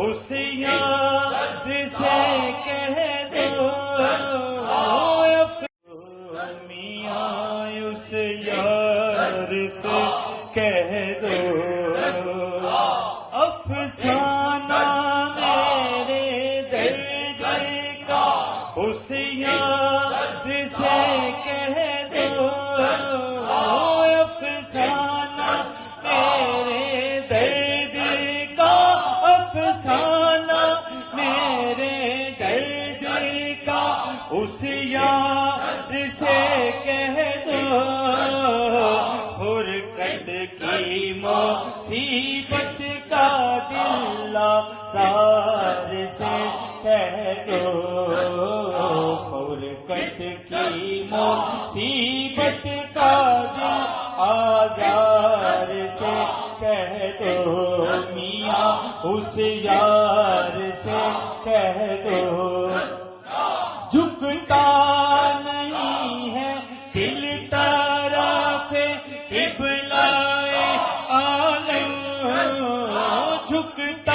اس یار سے کہہ دو میاں اس یار سے کہہ دو افسانہ میرے درد کا اس یار سے کہہ دو افسانہ میرے درد کا افسانہ میرے درد کا اس یار سے کہہ دو فرقت کی مصیبت کا دل آزار سے کہہ دو فرقت کی مصیبت کا دل آزار سے کہہ دو میاں اس یار سے کہہ دو جھکتا نہیں ہے دل طرف قبلہ عالم جھکتا